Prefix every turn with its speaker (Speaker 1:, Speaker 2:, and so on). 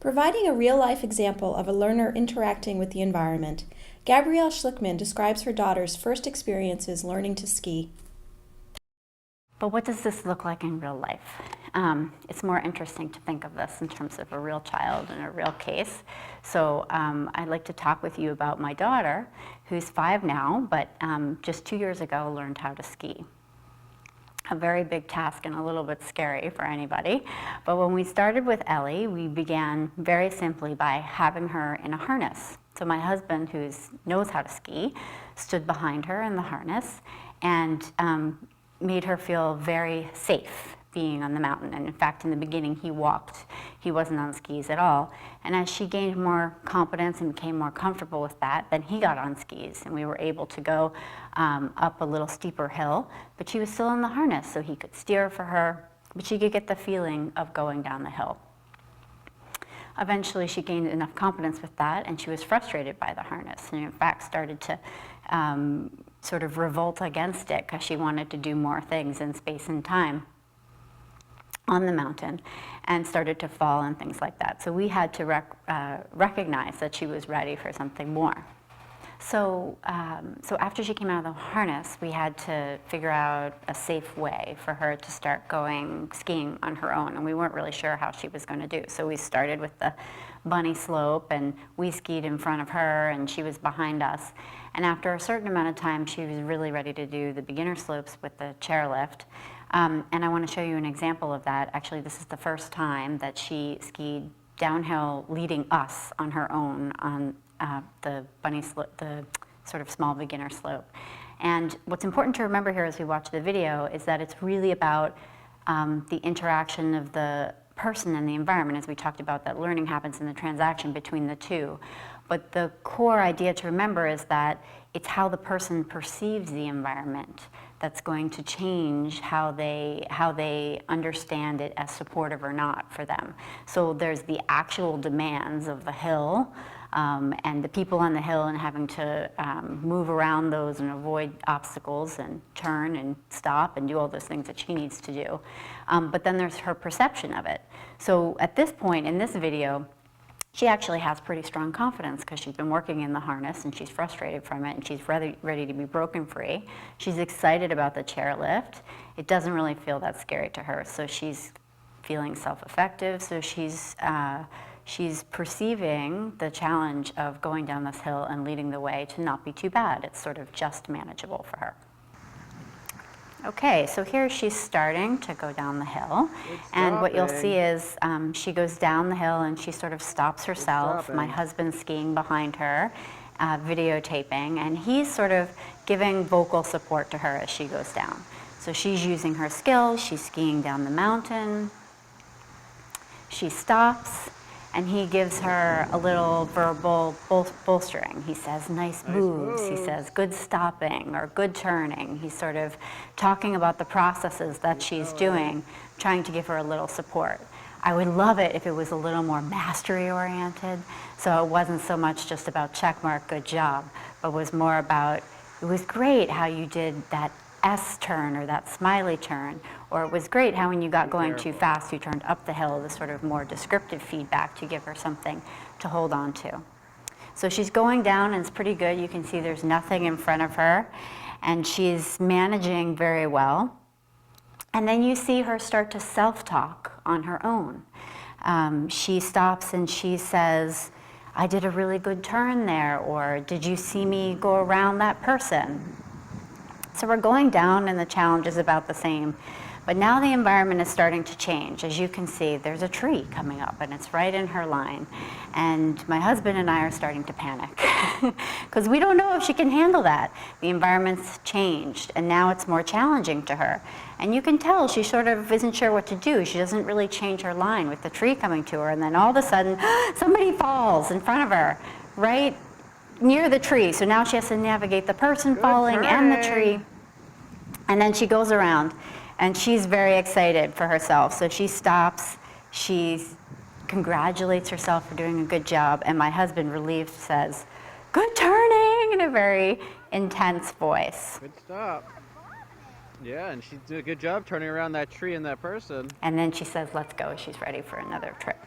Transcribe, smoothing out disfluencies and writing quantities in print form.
Speaker 1: Providing a real-life example of a learner interacting with the environment, Gabrielle Schlickman describes her daughter's first experiences learning to ski.
Speaker 2: But what does this look like in real life? It's more interesting to think of this in terms of a real child and a real case. So I'd like to talk with you about my daughter, who's 5 now, but just 2 years ago learned how to ski. A very big task and a little bit scary for anybody. But when we started with Ellie, we began very simply by having her in a harness. So my husband, who knows how to ski, stood behind her in the harness and made her feel very safe being on the mountain. And in fact, in the beginning, he walked. He wasn't on skis at all. And as she gained more confidence and became more comfortable with that, then he got on skis, and we were able to go up a little steeper hill, but she was still in the harness, so he could steer for her, but she could get the feeling of going down the hill. Eventually, she gained enough confidence with that, and she was frustrated by the harness, and in fact started to sort of revolt against it because she wanted to do more things in space and time on the mountain, and started to fall and things like that. So we had to recognize that she was ready for something more. So after she came out of the harness, we had to figure out a safe way for her to start going skiing on her own, and we weren't really sure how she was going to do. So we started with the bunny slope, and we skied in front of her, and she was behind us. And after a certain amount of time, she was really ready to do the beginner slopes with the chairlift. And I want to show you an example of that. Actually, this is the first time that she skied downhill leading us on her own on the bunny slope, the sort of small beginner slope. And what's important to remember here as we watch the video is that it's really about the interaction of the person and the environment. As we talked about, that learning happens in the transaction between the two. But the core idea to remember is that it's how the person perceives the environment that's going to change how they understand it as supportive or not for them. So there's the actual demands of the hill, and the people on the hill and having to move around those and avoid obstacles and turn and stop and do all those things that she needs to do. But then there's her perception of it. So at this point in this video, she actually has pretty strong confidence because she's been working in the harness and she's frustrated from it and she's ready to be broken free. She's excited about the chairlift. It doesn't really feel that scary to her, so she's feeling self-effective. So she's perceiving the challenge of going down this hill and leading the way to not be too bad. It's sort of just manageable for her. Okay, so here she's starting to go down the hill, and what you'll see is she goes down the hill and she sort of stops herself. My husband's skiing behind her, videotaping, and he's sort of giving vocal support to her as she goes down. So she's using her skills, she's skiing down the mountain, she stops, and he gives her a little verbal bolstering. He says, nice moves. He says, good stopping or good turning. He's sort of talking about the processes that she's doing, trying to give her a little support. I would love it if it was a little more mastery-oriented, so it wasn't so much just about check mark, good job, but was more about, it was great how you did that S turn or that smiley turn, or it was great how when you got going too fast you turned up the hill, the sort of more descriptive feedback to give her something to hold on to. So she's going down and it's pretty good. You can see there's nothing in front of her and she's managing very well. And then you see her start to self-talk on her own. She stops and she says, I did a really good turn there, or did you see me go around that person? So we're going down and the challenge is about the same, but now the environment is starting to change. As you can see, there's a tree coming up and it's right in her line. And my husband and I are starting to panic because we don't know if she can handle that. The environment's changed and now it's more challenging to her. And you can tell she sort of isn't sure what to do. She doesn't really change her line with the tree coming to her, and then all of a sudden, somebody falls in front of her, right near the tree. So now she has to navigate the person falling and the tree. And then she goes around and she's very excited for herself. So she stops, she congratulates herself for doing a good job, and my husband, relieved, says, good turning, in a very intense voice.
Speaker 3: Good stop. Yeah, and she did a good job turning around that tree and that person.
Speaker 2: And then she says, let's go. She's ready for another trip.